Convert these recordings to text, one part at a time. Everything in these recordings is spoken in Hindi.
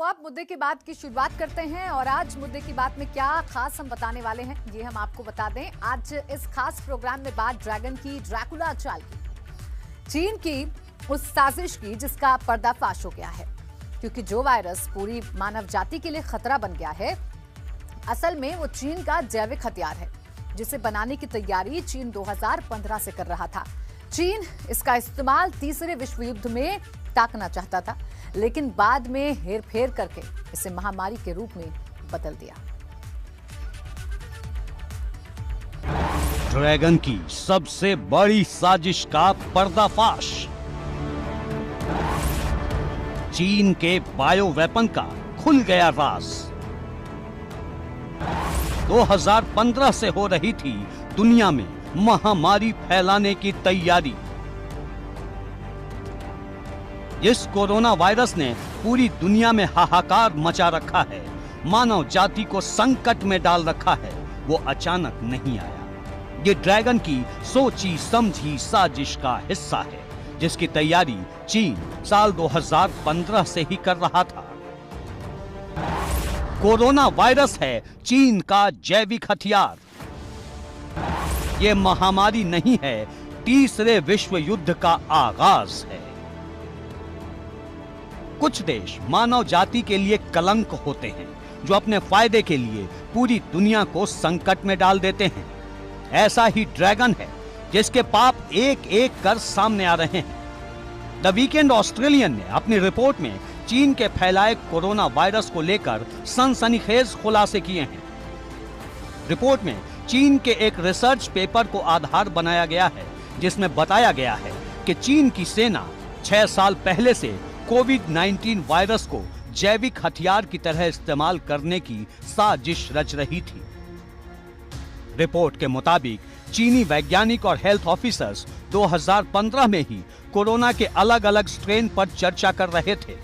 अब मुद्दे की बात की शुरुआत करते हैं और आज मुद्दे की बात में क्या खास हम बताने वाले हैं ये हम आपको बता दें। आज इस खास प्रोग्राम में बात ड्रैगन की, ड्रैकुला चाल की, चीन की उस साजिश की जिसका पर्दाफाश हो गया है, क्योंकि जो वायरस पूरी मानव जाति के लिए खतरा बन गया है असल में वो चीन का जैविक हथियार है, जिसे बनाने की तैयारी चीन 2015 से कर रहा था। चीन इसका इस्तेमाल तीसरे विश्व युद्ध में ताकना चाहता था, लेकिन बाद में हेरफेर करके इसे महामारी के रूप में बदल दिया। ड्रैगन की सबसे बड़ी साजिश का पर्दाफाश। चीन के बायो वेपन का खुल गया राज। 2015 से हो रही थी दुनिया में महामारी फैलाने की तैयारी। इस कोरोना वायरस ने पूरी दुनिया में हाहाकार मचा रखा है, मानव जाति को संकट में डाल रखा है, वो अचानक नहीं आया। ये ड्रैगन की सोची समझी साजिश का हिस्सा है, जिसकी तैयारी चीन साल 2015 से ही कर रहा था। कोरोना वायरस है चीन का जैविक हथियार। ये महामारी नहीं है, तीसरे विश्व युद्ध का आगाज है। कुछ देश मानव जाति के लिए कलंक होते हैं, जो अपने फायदे के लिए पूरी दुनिया को संकट में डाल देते हैं। ऐसा ही ड्रैगन है जिसके पाप एक एक कर सामने आ रहे हैं। द वीकेंड ऑस्ट्रेलियन ने अपनी रिपोर्ट में चीन के फैलाए कोरोना वायरस को लेकर सनसनीखेज खुलासे किए हैं। रिपोर्ट में चीन के एक रिसर्च पेपर को आधार बनाया गया है, जिसमें बताया गया है कि चीन की सेना 6 साल पहले से कोविड-19 वायरस को जैविक हथियार की तरह इस्तेमाल करने की साजिश रच रही थी। रिपोर्ट के मुताबिक चीनी वैज्ञानिक और हेल्थ ऑफिसर्स 2015 में ही कोरोना के अलग अलग स्ट्रेन पर चर्चा कर रहे थे।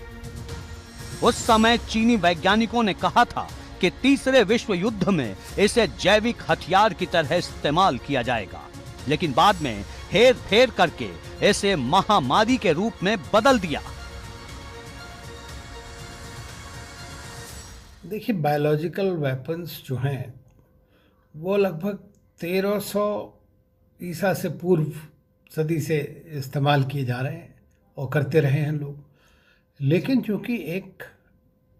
उस समय चीनी वैज्ञानिकों ने कहा था कि तीसरे विश्व युद्ध में इसे जैविक हथियार की तरह इस्तेमाल किया जाएगा, लेकिन बाद में हेर फेर करके इसे महामारी के रूप में बदल दिया। देखिए, बायोलॉजिकल वेपन्स जो हैं वो लगभग 1300 ईसा से पूर्व सदी से इस्तेमाल किए जा रहे हैं और करते रहे हैं लोग। लेकिन चूंकि एक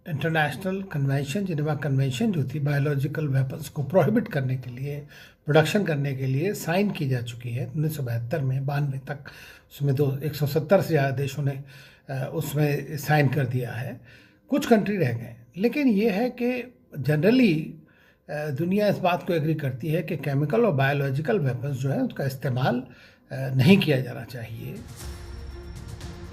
इंटरनेशनल कन्वेंशन, जिनेवा कन्वेंशन जो थी बायोलॉजिकल वेपन्स को प्रोहिबिट करने के लिए, प्रोडक्शन करने के लिए साइन की जा चुकी है 1972 में, 92 तक उसमें 170 से ज़्यादा देशों ने उसमें साइन कर दिया है। कुछ कंट्री रह गए, लेकिन ये है कि जनरली दुनिया इस बात को एग्री करती है कि केमिकल और बायोलॉजिकल वेपन्स जो है उसका इस्तेमाल नहीं किया जाना चाहिए।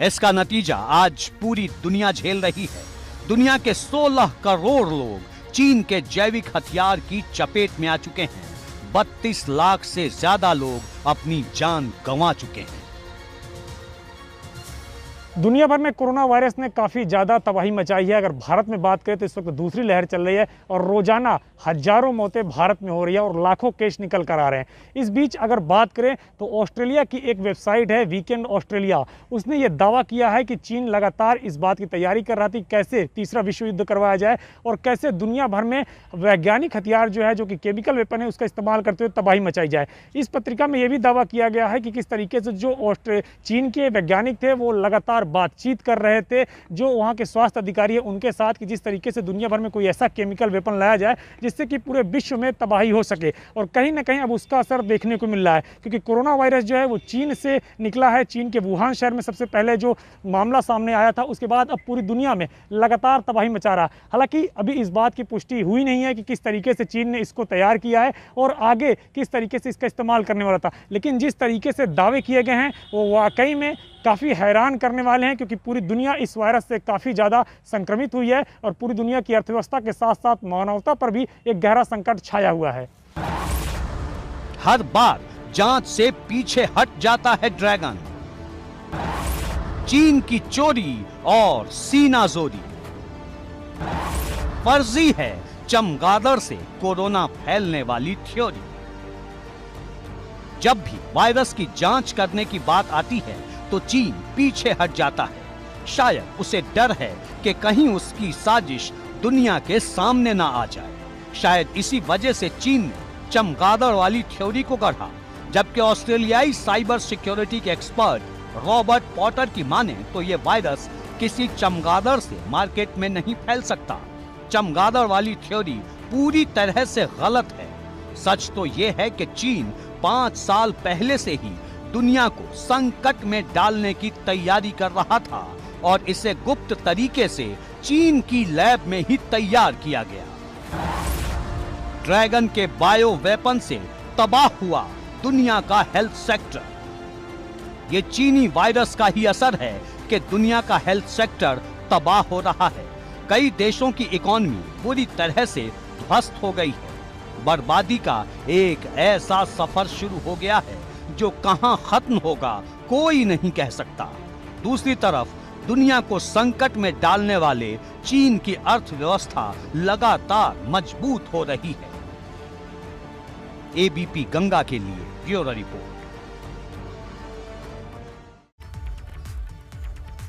इसका नतीजा आज पूरी दुनिया झेल रही है। दुनिया के 16 करोड़ लोग चीन के जैविक हथियार की चपेट में आ चुके हैं। 32 लाख से ज्यादा लोग अपनी जान गंवा चुके हैं। दुनिया भर में कोरोना वायरस ने काफ़ी ज़्यादा तबाही मचाई है। अगर भारत में बात करें तो इस वक्त दूसरी लहर चल रही है और रोजाना हजारों मौतें भारत में हो रही है और लाखों केस निकल कर आ रहे हैं। इस बीच अगर बात करें तो ऑस्ट्रेलिया की एक वेबसाइट है वीकेंड ऑस्ट्रेलिया, उसने ये दावा किया है कि चीन लगातार इस बात की तैयारी कर रहा थी कैसे तीसरा विश्व युद्ध करवाया जाए और कैसे दुनिया भर में वैज्ञानिक हथियार जो है, जो कि केमिकल वेपन है, उसका इस्तेमाल करते हुए तबाही मचाई जाए। इस पत्रिका में यह भी दावा किया गया है कि किस तरीके से जो चीन के वैज्ञानिक थे वो लगातार बातचीत कर रहे थे जो वहां के स्वास्थ्य अधिकारी है उनके साथ, कि जिस तरीके से दुनिया भर में कोई ऐसा केमिकल वेपन लाया जाए जिससे कि पूरे विश्व में तबाही हो सके। और कहीं ना कहीं अब उसका असर देखने को मिल रहा है, क्योंकि कोरोना वायरस जो है वो चीन से निकला है। चीन के वुहान शहर में सबसे पहले जो मामला सामने आया था, उसके बाद अब पूरी दुनिया में लगातार तबाही मचा रहा है। हालांकि अभी इस बात की पुष्टि हुई नहीं है कि किस तरीके से चीन ने इसको तैयार किया है और आगे किस तरीके से इसका इस्तेमाल करने वाला था, लेकिन जिस तरीके से दावे किए गए हैं वो वाकई में काफ़ी हैरान करने वाले हैं, क्योंकि पूरी दुनिया इस वायरस से काफ़ी ज़्यादा संक्रमित हुई है और पूरी दुनिया की अर्थव्यवस्था के साथ साथ मानवता पर भी एक गहरा संकट छाया हुआ है। हर बार जांच से पीछे हट जाता है ड्रैगन। चीन की चोरी और सीनाजोरी। फर्जी है चमगादड़ से कोरोना फैलने वाली थ्योरी। जब भी वायरस की जांच करने की बात आती है तो चीन पीछे हट जाता है। शायद उसे डर है कि कहीं उसकी साजिश दुनिया के सामने ना आ जाए। शायद इसी वजह से चीन ने चमगादड़ वाली थ्योरी को गढ़ा, जबकि ऑस्ट्रेलियाई साइबर सिक्योरिटी के एक्सपर्ट रॉबर्ट पॉटर की माने तो ये वायरस किसी चमगादड़ से मार्केट में नहीं फैल सकता। चमगादड़ वाली थ्योरी पूरी तरह से गलत है। सच तो ये है कि चीन 5 साल पहले से ही दुनिया को संकट में डालने की तैयारी कर रहा था और इसे गुप्त तरीके से चीन की लैब में ही तैयार किया गया। ड्रैगन के बायो वेपन से तबाह हुआ दुनिया का हेल्थ सेक्टर। ये चीनी वायरस का ही असर है कि दुनिया का हेल्थ सेक्टर तबाह हो रहा है। कई देशों की इकोनॉमी पूरी तरह से ध्वस्त हो गई है। बर्बादी का एक ऐसा सफर शुरू हो गया है जो कहां खत्म होगा कोई नहीं कह सकता। दूसरी तरफ दुनिया को संकट में डालने वाले चीन की अर्थव्यवस्था लगातार मजबूत हो रही है। एबीपी गंगा के लिए ब्यूरो रिपोर्ट।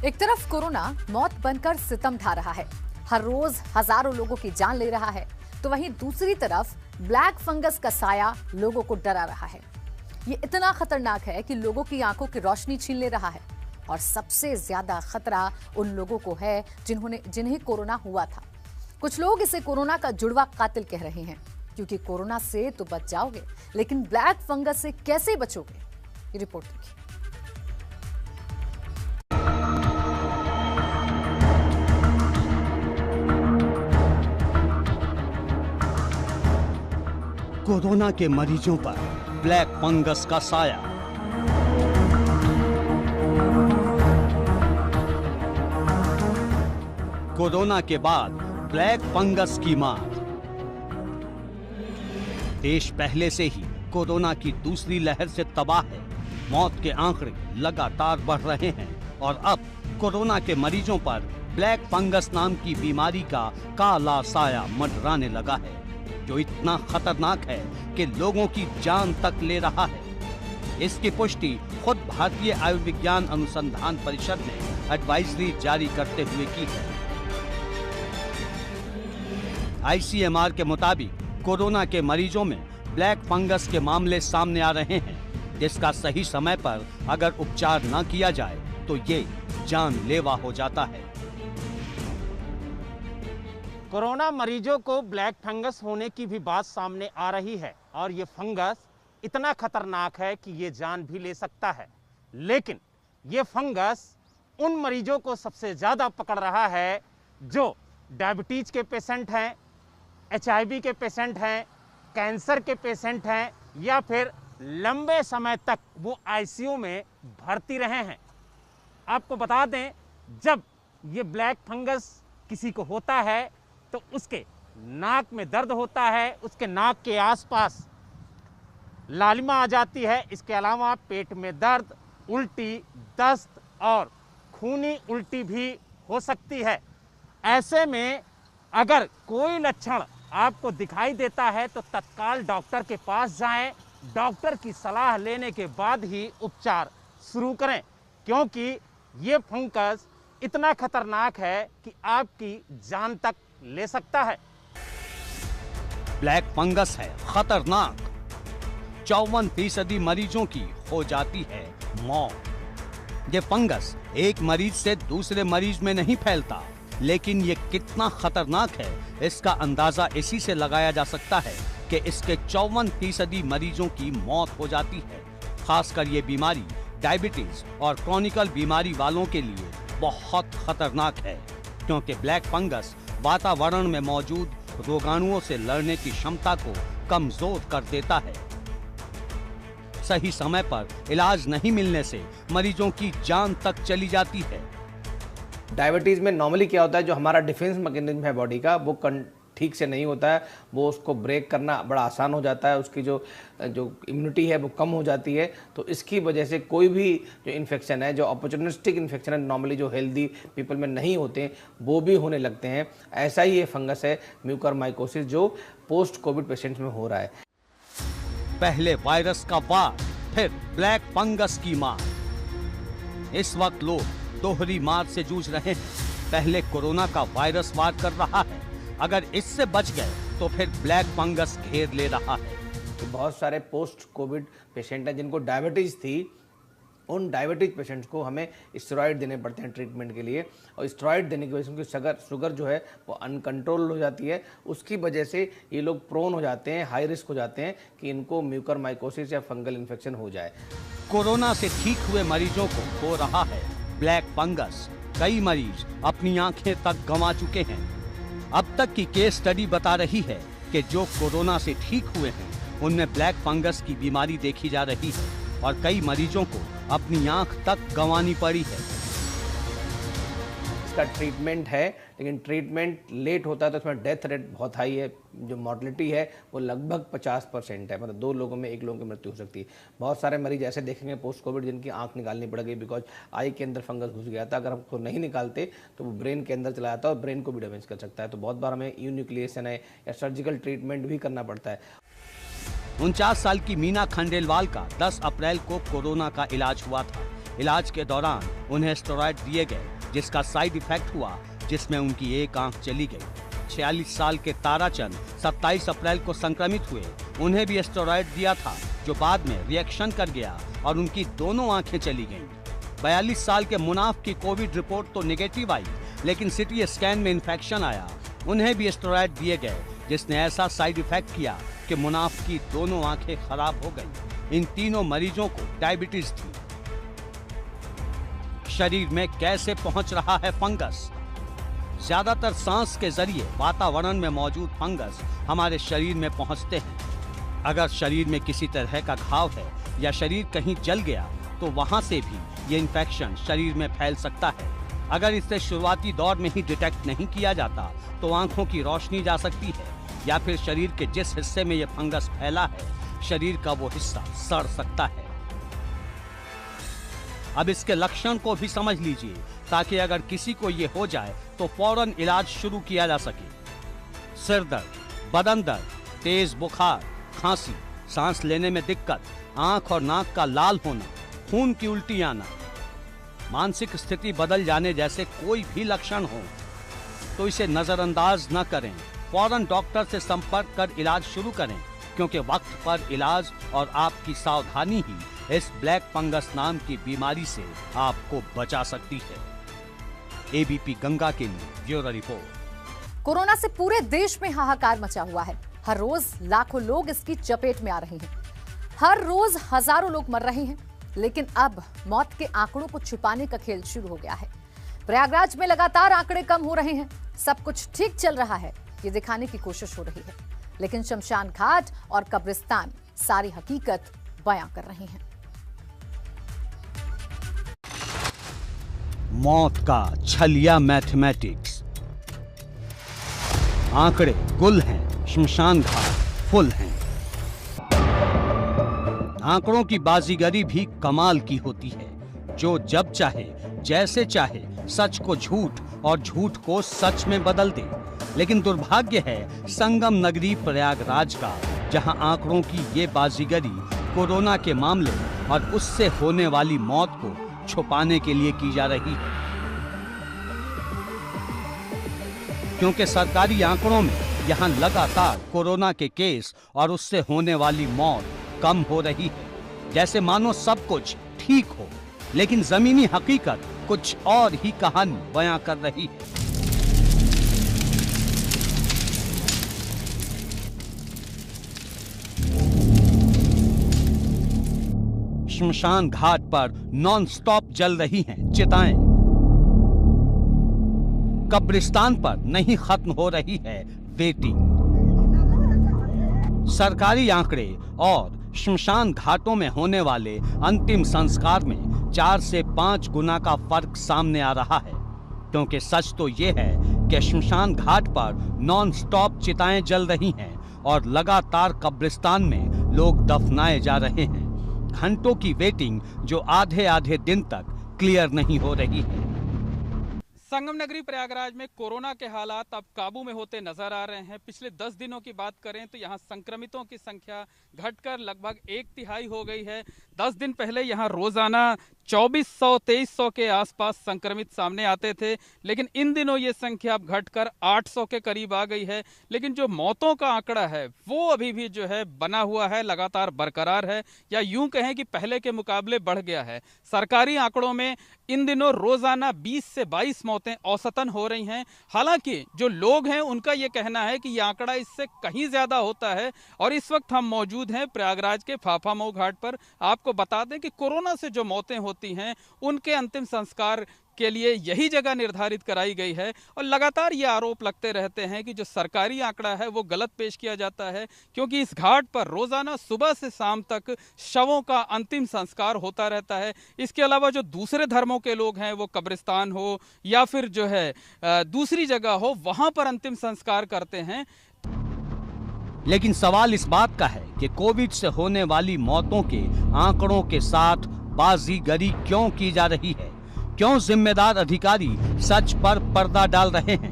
एक तरफ कोरोना मौत बनकर सितम ढा रहा है, हर रोज हजारों लोगों की जान ले रहा है, तो वहीं दूसरी तरफ ब्लैक फंगस का साया लोगों को डरा रहा है। ये इतना खतरनाक है कि लोगों की आंखों की रोशनी छीन ले रहा है और सबसे ज्यादा खतरा उन लोगों को है जिन्हें कोरोना हुआ था। कुछ लोग इसे कोरोना का जुड़वा कातिल कह रहे हैं, क्योंकि कोरोना से तो बच जाओगे, लेकिन ब्लैक फंगस से कैसे बचोगे? ये रिपोर्ट देखिए। कोरोना के मरीजों पर ब्लैक फंगस का साया। कोरोना के बाद ब्लैक फंगस की मार। देश पहले से ही कोरोना की दूसरी लहर से तबाह है। मौत के आंकड़े लगातार बढ़ रहे हैं और अब कोरोना के मरीजों पर ब्लैक फंगस नाम की बीमारी का काला साया मंडराने लगा है, जो इतना खतरनाक है कि लोगों की जान तक ले रहा है। इसकी पुष्टि खुद भारतीय आयुर्विज्ञान अनुसंधान परिषद ने एडवाइजरी जारी करते हुए की है। आईसीएमआर के मुताबिक कोरोना के मरीजों में ब्लैक फंगस के मामले सामने आ रहे हैं, जिसका सही समय पर अगर उपचार न किया जाए तो ये जानलेवा हो जाता है। कोरोना मरीजों को ब्लैक फंगस होने की भी बात सामने आ रही है और ये फंगस इतना खतरनाक है कि ये जान भी ले सकता है। लेकिन ये फंगस उन मरीजों को सबसे ज़्यादा पकड़ रहा है जो डायबिटीज के पेशेंट हैं, HIV के पेशेंट हैं, कैंसर के पेशेंट हैं या फिर लंबे समय तक वो ICU में भर्ती रहे हैं। आपको बता दें, जब ये ब्लैक फंगस किसी को होता है तो उसके नाक में दर्द होता है, उसके नाक के आसपास लालिमा आ जाती है। इसके अलावा पेट में दर्द, उल्टी, दस्त और खूनी उल्टी भी हो सकती है। ऐसे में अगर कोई लक्षण आपको दिखाई देता है तो तत्काल डॉक्टर के पास जाएं। डॉक्टर की सलाह लेने के बाद ही उपचार शुरू करें, क्योंकि ये फंगस इतना खतरनाक है कि आपकी जान तक ले सकता है। ब्लैक फंगस है खतरनाक। 54% मरीजों की हो जाती है मौत। ये फंगस एक मरीज से दूसरे मरीज में नहीं फैलता, लेकिन ये कितना खतरनाक है इसका अंदाजा इसी से लगाया जा सकता है कि इसके 54% मरीजों की मौत हो जाती है। खासकर ये बीमारी डायबिटीज और क्रॉनिकल बीमारी वालों के लिए बहुत खतरनाक है, क्योंकि ब्लैक फंगस वातावरण में मौजूद रोगाणुओं से लड़ने की क्षमता को कमजोर कर देता है। सही समय पर इलाज नहीं मिलने से मरीजों की जान तक चली जाती है। डायबिटीज़ में नॉर्मली क्या होता है, जो हमारा डिफेंस मैकेनिज्म है बॉडी का, वो ठीक से नहीं होता है। वो उसको ब्रेक करना बड़ा आसान हो जाता है, उसकी जो इम्यूनिटी है वो कम हो जाती है। तो इसकी वजह से कोई भी जो इन्फेक्शन है, जो अपॉर्चुनिस्टिक इन्फेक्शन है, नॉर्मली जो हेल्दी पीपल में नहीं होते, वो भी होने लगते हैं। ऐसा ही ये फंगस है म्यूकरमाइकोसिस, जो पोस्ट कोविड पेशेंट्स में हो रहा है। पहले वायरस का वार, फिर ब्लैक फंगस की मार। इस वक्त लोग दोहरी मार से जूझ रहे हैं। पहले कोरोना का वायरस वार कर रहा है, अगर इससे बच गए तो फिर ब्लैक फंगस घेर ले रहा है। तो बहुत सारे पोस्ट कोविड पेशेंट हैं जिनको डायबिटीज़ थी, उन डायबिटीज पेशेंट्स को हमें स्टेरॉइड देने पड़ते हैं ट्रीटमेंट के लिए, और स्टेरॉइड देने की वजह से उनकी शुगर जो है वो अनकंट्रोल हो जाती है। उसकी वजह से ये लोग प्रोन हो जाते हैं, हाई रिस्क हो जाते हैं कि इनको म्यूकरमाइकोसिस या फंगल इन्फेक्शन हो जाए। कोरोना से ठीक हुए मरीजों को हो रहा है ब्लैक फंगस। कई मरीज अपनी आंखें तक गंवा चुके हैं। अब तक की केस स्टडी बता रही है कि जो कोरोना से ठीक हुए हैं उनमें ब्लैक फंगस की बीमारी देखी जा रही है और कई मरीजों को अपनी आंख तक गंवानी पड़ी है। इसका ट्रीटमेंट है, लेकिन ट्रीटमेंट लेट होता है तो इसमें डेथ रेट बहुत हाई है। जो मॉर्टलिटी है वो लगभग 50% है, मतलब 2 लोगों में 1 लोगों की मृत्यु हो सकती है। बहुत सारे मरीज ऐसे देखेंगे पोस्ट कोविड जिनकी आंख निकालनी पड़ गई बिकॉज आई के अंदर फंगस घुस गया था। अगर हम उसको नहीं निकालते तो वो ब्रेन के अंदर चला जाता है और ब्रेन को भी डैमेज कर सकता है। तो बहुत बार हमें यून्यूक्लिएशन है या सर्जिकल ट्रीटमेंट भी करना पड़ता है। 49 साल की मीना खंडेलवाल का 10 अप्रैल को कोरोना का इलाज हुआ था। इलाज के दौरान उन्हें स्टेरॉइड दिए गए, जिसका साइड इफेक्ट हुआ जिसमें उनकी एक आंख चली गई। 46 साल के ताराचंद 27 अप्रैल को संक्रमित हुए। उन्हें भी स्टेरॉइड दिया था जो बाद में रिएक्शन कर गया और उनकी दोनों आंखें चली गईं। 42 साल के मुनाफ की कोविड रिपोर्ट तो नेगेटिव आई, लेकिन सिटी स्कैन में इन्फेक्शन आया। उन्हें भी स्टेरॉइड दिए गए जिसने ऐसा साइड इफेक्ट किया कि मुनाफ की दोनों आंखें खराब हो गईं। इन तीनों मरीजों को डायबिटीज थी। शरीर में कैसे पहुंच रहा है फंगस? ज्यादातर सांस के जरिए वातावरण में मौजूद फंगस हमारे शरीर में पहुंचते हैं। अगर शरीर में किसी तरह का घाव है या शरीर कहीं जल गया तो वहां से भी ये इन्फेक्शन शरीर में फैल सकता है। अगर इसे शुरुआती दौर में ही डिटेक्ट नहीं किया जाता तो आंखों की रोशनी जा सकती है या फिर शरीर के जिस हिस्से में यह फंगस फैला है शरीर का वो हिस्सा सड़ सकता है। अब इसके लक्षण को भी समझ लीजिए ताकि अगर किसी को ये हो जाए तो फौरन इलाज शुरू किया जा सके। सिर दर्द, बदन दर्द, तेज बुखार, खांसी, सांस लेने में दिक्कत, आंख और नाक का लाल होना, खून की उल्टी आना, मानसिक स्थिति बदल जाने जैसे कोई भी लक्षण हो तो इसे नजरअंदाज न करें। फौरन डॉक्टर से संपर्क कर इलाज शुरू करें, क्योंकि वक्त पर इलाज और आपकी सावधानी ही इस ब्लैक फंगस नाम की बीमारी से आपको बचा सकती है। एबीपी गंगा के लिए ब्यूरो रिपोर्ट। कोरोना से पूरे देश में हाहाकार मचा हुआ है। हर रोज लाखों लोग इसकी चपेट में आ रहे हैं। हर रोज हजारों लोग मर रहे हैं, लेकिन अब मौत के आंकड़ों को छुपाने का खेल शुरू हो गया है। प्रयागराज में लगातार आंकड़े कम हो रहे हैं, सब कुछ ठीक चल रहा है ये दिखाने की कोशिश हो रही है, लेकिन शमशान घाट और कब्रिस्तान सारी हकीकत बयां कर रहे हैं। मौत का छलिया मैथमेटिक्स। आंकड़े गुल हैं, शमशान घाट फुल हैं। आंकड़ों की बाजीगरी भी कमाल की होती है, जो जब चाहे जैसे चाहे सच को झूठ और झूठ को सच में बदल दे। लेकिन दुर्भाग्य है संगम नगरी प्रयागराज का, जहां आंकड़ों की ये बाजीगरी कोरोना के मामले और उससे होने वाली मौत को छुपाने के लिए की जा रही है। क्योंकि सरकारी आंकड़ों में यहां लगातार कोरोना के केस और उससे होने वाली मौत कम हो रही है, जैसे मानो सब कुछ ठीक हो, लेकिन जमीनी हकीकत कुछ और ही कहानी बयां कर रही है। शमशान घाट पर नॉन-स्टॉप जल रही हैं चिताएं। कब्रिस्तान पर नहीं खत्म हो रही है वेटिंग। सरकारी आंकड़े और शमशान घाटों में होने वाले अंतिम संस्कार में 4 से 5 गुना का फर्क सामने आ रहा है, क्योंकि सच तो ये है कि शमशान घाट पर नॉन-स्टॉप चिताएं जल रही हैं और लगातार कब्रिस्तान में लोग दफनाए जा रहे हैं। घंटों की वेटिंग जो आधे आधे दिन तक क्लियर नहीं हो रही है। संगम नगरी प्रयागराज में कोरोना के हालात अब काबू में होते नजर आ रहे हैं। पिछले 10 दिनों की बात करें तो यहां संक्रमितों की संख्या घटकर लगभग 1/3 हो गई है। 10 दिन पहले यहाँ रोजाना 2400-2300 के आसपास संक्रमित सामने आते थे, लेकिन इन दिनों ये संख्या अब घटकर 800 के करीब आ गई है। लेकिन जो मौतों का आंकड़ा है वो अभी भी जो है बना हुआ है, लगातार बरकरार है, या यूं कहें कि पहले के मुकाबले बढ़ गया है। सरकारी आंकड़ों में इन दिनों रोजाना 20 से 22 मौतें औसतन हो रही हैं। हालांकि जो लोग हैं उनका ये कहना है कि यह आंकड़ा इससे कहीं ज्यादा होता है। और इस वक्त हम मौजूद हैं प्रयागराज के फाफामऊ घाट पर। आपको बता दें कि कोरोना से जो मौतें होती हैं उनके अंतिम संस्कार के लिए यही जगह निर्धारित कराई गई है। और लगातार ये आरोप लगते रहते हैं कि जो सरकारी आंकड़ा है वो गलत पेश किया जाता है, क्योंकि इस घाट पर रोजाना सुबह से शाम तक शवों का अंतिम संस्कार होता रहता है। इसके अलावा जो दूसरे धर्मों के लोग हैं, वो कब्रिस्तान हो या फिर जो है दूसरी जगह हो, वहां पर अंतिम संस्कार करते हैं। लेकिन सवाल इस बात का है कि कोविड से होने वाली मौतों के आंकड़ों के साथ बाजीगरी क्यों की जा रही है? क्यों जिम्मेदार अधिकारी सच पर पर्दा डाल रहे हैं?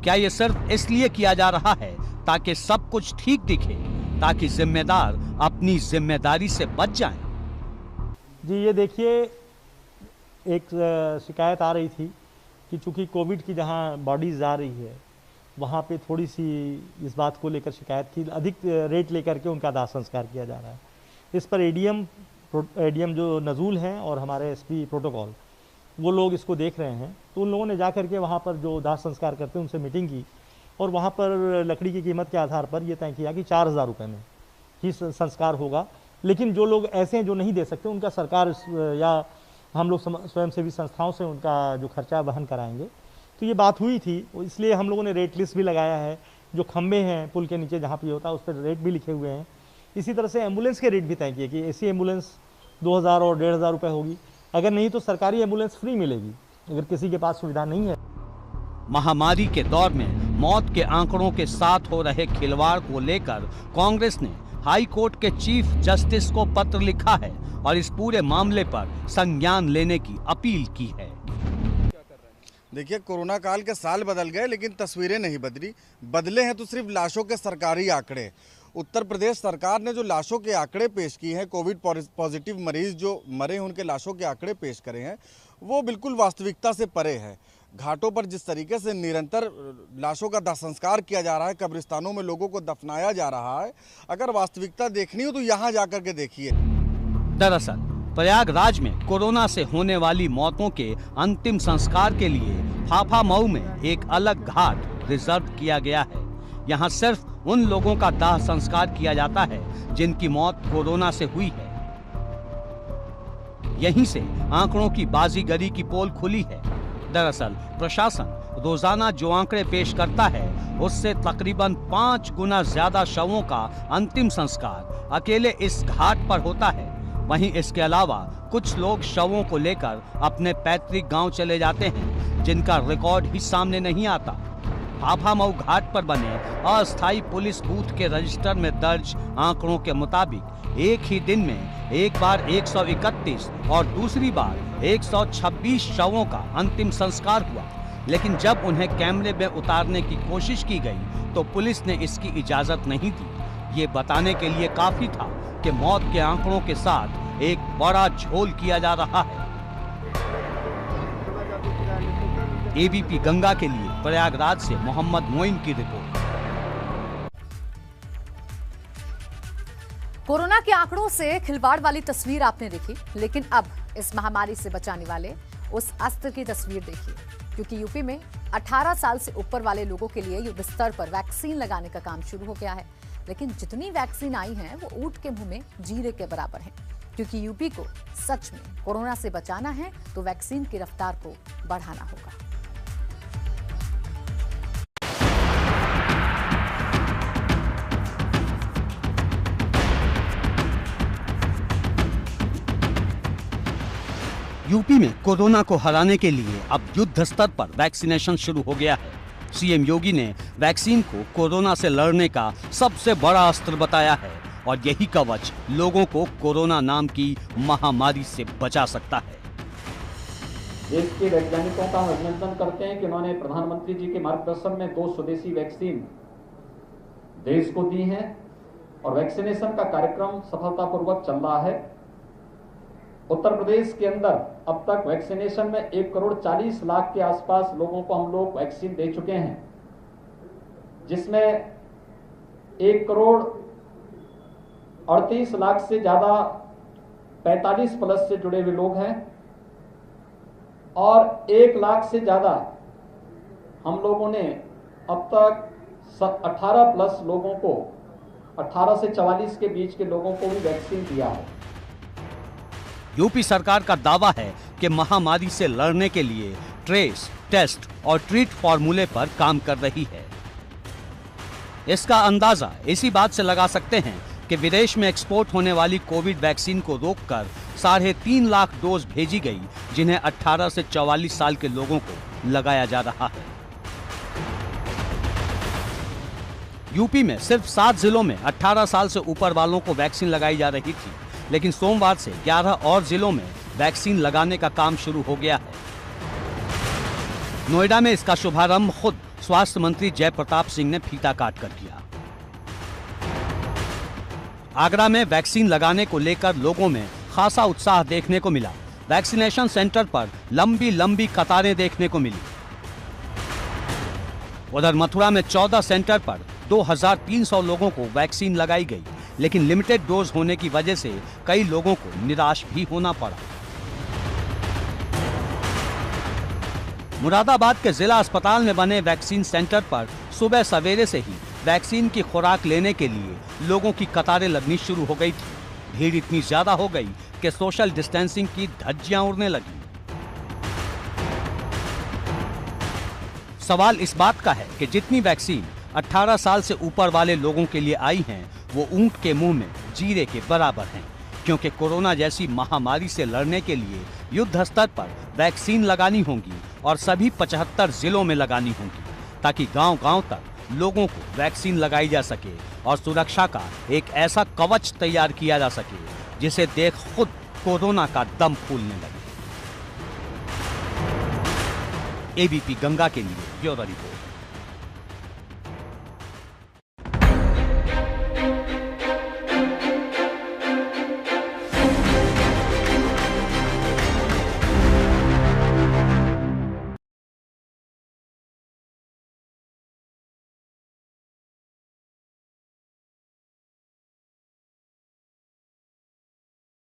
क्या ये सिर्फ इसलिए किया जा रहा है ताकि सब कुछ ठीक दिखे, ताकि जिम्मेदार अपनी जिम्मेदारी से बच जाएं? जी, ये देखिए, एक शिकायत आ रही थी कि चूंकि कोविड की जहां बॉडीज आ रही है वहाँ पे थोड़ी सी इस बात को लेकर शिकायत थी, अधिक रेट लेकर के उनका दाह संस्कार किया जा रहा है। इस पर एडीएम जो नजूल हैं और हमारे एसपी प्रोटोकॉल, वो लोग इसको देख रहे हैं। तो उन लोगों ने जा करके वहाँ पर जो दाह संस्कार करते हैं उनसे मीटिंग की और वहाँ पर लकड़ी की कीमत के आधार पर ये तय किया कि 4000 रुपये में ही संस्कार होगा। लेकिन जो लोग ऐसे हैं जो नहीं दे सकते, उनका सरकार या हम लोग स्वयंसेवी संस्थाओं से उनका जो खर्चा वहन कराएंगे। तो ये बात हुई थी, इसलिए हम लोगों ने रेट लिस्ट भी लगाया है। जो खंबे हैं पुल के नीचे जहाँ पे होता है उस पर रेट भी लिखे हुए हैं। इसी तरह से एम्बुलेंस के रेट भी तय किए कि एसी एम्बुलेंस 2000 और 1500 रुपये होगी, अगर नहीं तो सरकारी एम्बुलेंस फ्री मिलेगी अगर किसी के पास सुविधा नहीं है। महामारी के दौर में मौत के आंकड़ों के साथ हो रहे खिलवाड़ को लेकर कांग्रेस ने हाई कोर्ट के चीफ जस्टिस को पत्र लिखा है और इस पूरे मामले पर संज्ञान लेने की अपील की है। देखिए, कोरोना काल के साल बदल गए लेकिन तस्वीरें नहीं बदले हैं तो सिर्फ लाशों के सरकारी आंकड़े। उत्तर प्रदेश सरकार ने जो लाशों के आंकड़े पेश किए हैं, कोविड पॉजिटिव मरीज जो मरे हैं उनके लाशों के आंकड़े पेश करे हैं, वो बिल्कुल वास्तविकता से परे है। घाटों पर जिस तरीके से निरंतर लाशों का दाह संस्कार किया जा रहा है, कब्रिस्तानों में लोगों को दफनाया जा रहा है, अगर वास्तविकता देखनी हो तो यहाँ जाकर के देखिए। दरअसल प्रयागराज में कोरोना से होने वाली मौतों के अंतिम संस्कार के लिए फाफामऊ में एक अलग घाट रिजर्व किया गया है। यहाँ सिर्फ उन लोगों का दाह संस्कार किया जाता है जिनकी मौत कोरोना से हुई है। यहीं से आंकड़ों की बाजीगरी की पोल खुली है। दरअसल प्रशासन रोजाना जो आंकड़े पेश करता है उससे तकरीबन 5 गुना ज्यादा शवों का अंतिम संस्कार अकेले इस घाट पर होता है। वहीं इसके अलावा कुछ लोग शवों को लेकर अपने पैतृक गांव चले जाते हैं, जिनका रिकॉर्ड ही सामने नहीं आता। फाफामऊ घाट पर बने अस्थायी पुलिस बूथ के रजिस्टर में दर्ज आंकड़ों के मुताबिक एक ही दिन में एक बार 131 और दूसरी बार 126 शवों का अंतिम संस्कार हुआ। लेकिन जब उन्हें कैमरे में उतारने की कोशिश की गई तो पुलिस ने इसकी इजाजत नहीं दी। ये बताने के लिए काफी था कि मौत के आंकड़ों के साथ एक बड़ा झोल किया जा रहा है। एबीपी गंगा के लिए प्रयागराज से मोहम्मद मोइन की रिपोर्ट। कोरोना के आंकड़ों से खिलवाड़ वाली तस्वीर आपने देखी, लेकिन अब इस महामारी से बचाने वाले उस अस्त्र की तस्वीर देखिए, क्योंकि यूपी में 18 साल से ऊपर वाले लोगों के लिए युद्ध स्तर पर वैक्सीन लगाने का काम शुरू हो गया है। लेकिन जितनी वैक्सीन आई है वो ऊंट के मुंह में जीरे के बराबर है, क्योंकि यूपी को सच में कोरोना से बचाना है तो वैक्सीन की रफ्तार को बढ़ाना होगा। यूपी में कोरोना को हराने के लिए अब युद्ध स्तर पर वैक्सीनेशन शुरू हो गया है। सीएम योगी ने वैक्सीन को कोरोना से लड़ने का सबसे बड़ा अस्त्र बताया है और यही कवच लोगों को कोरोना नाम की महामारी से बचा सकता है। देश के वैज्ञानिकों का अभिनंदन करते हैं कि उन्होंने प्रधानमंत्री जी के मार्गदर्शन में 2 स्वदेशी वैक्सीन देश को दी हैं और वैक्सीनेशन का कार्यक्रम सफलतापूर्वक चल रहा है। उत्तर प्रदेश के अंदर अब तक वैक्सीनेशन में 1,40,00,000 के आसपास लोगों को हम लोग वैक्सीन दे चुके हैं, जिसमें 1,38,00,000 से ज़्यादा 45+ से जुड़े हुए लोग हैं और 1,00,000 से ज़्यादा हम लोगों ने अब तक 18+ लोगों को, 18 से 44 के बीच के लोगों को भी वैक्सीन दिया है। यूपी सरकार का दावा है कि महामारी से लड़ने के लिए ट्रेस, टेस्ट और ट्रीट फॉर्मूले पर काम कर रही है। इसका अंदाजा इसी बात से लगा सकते हैं कि विदेश में एक्सपोर्ट होने वाली कोविड वैक्सीन को रोककर 3.5 लाख डोज भेजी गई, जिन्हें 18 से 44 साल के लोगों को लगाया जा रहा है। यूपी में सिर्फ 7 जिलों में 18 साल से ऊपर वालों को वैक्सीन लगाई जा रही थी, लेकिन सोमवार से 11 और जिलों में वैक्सीन लगाने का काम शुरू हो गया है। नोएडा में इसका शुभारंभ खुद स्वास्थ्य मंत्री जयप्रताप सिंह ने फीता काट कर किया। आगरा में वैक्सीन लगाने को लेकर लोगों में खासा उत्साह देखने को मिला। वैक्सीनेशन सेंटर पर लंबी लंबी कतारें देखने को मिली। उधर मथुरा में 14 सेंटर पर 2,300 लोगों को वैक्सीन लगाई गई, लेकिन लिमिटेड डोज होने की वजह से कई लोगों को निराश भी होना पड़ा। मुरादाबाद के जिला अस्पताल में बने वैक्सीन सेंटर पर सुबह सवेरे से ही वैक्सीन की खुराक लेने के लिए लोगों की कतारें लगनी शुरू हो गई थी। भीड़ इतनी ज्यादा हो गई कि सोशल डिस्टेंसिंग की धज्जियां उड़ने लगी। सवाल इस बात का है कि जितनी वैक्सीन 18 साल से ऊपर वाले लोगों के लिए आई हैं, वो ऊंट के मुंह में जीरे के बराबर हैं, क्योंकि कोरोना जैसी महामारी से लड़ने के लिए युद्ध स्तर पर वैक्सीन लगानी होगी और सभी 75 जिलों में लगानी होगी, ताकि गांव-गांव तक लोगों को वैक्सीन लगाई जा सके और सुरक्षा का एक ऐसा कवच तैयार किया जा सके जिसे देख खुद कोरोना का दम फूलने लगे। एबीपी गंगा के लिए ब्यूरो रिपोर्ट।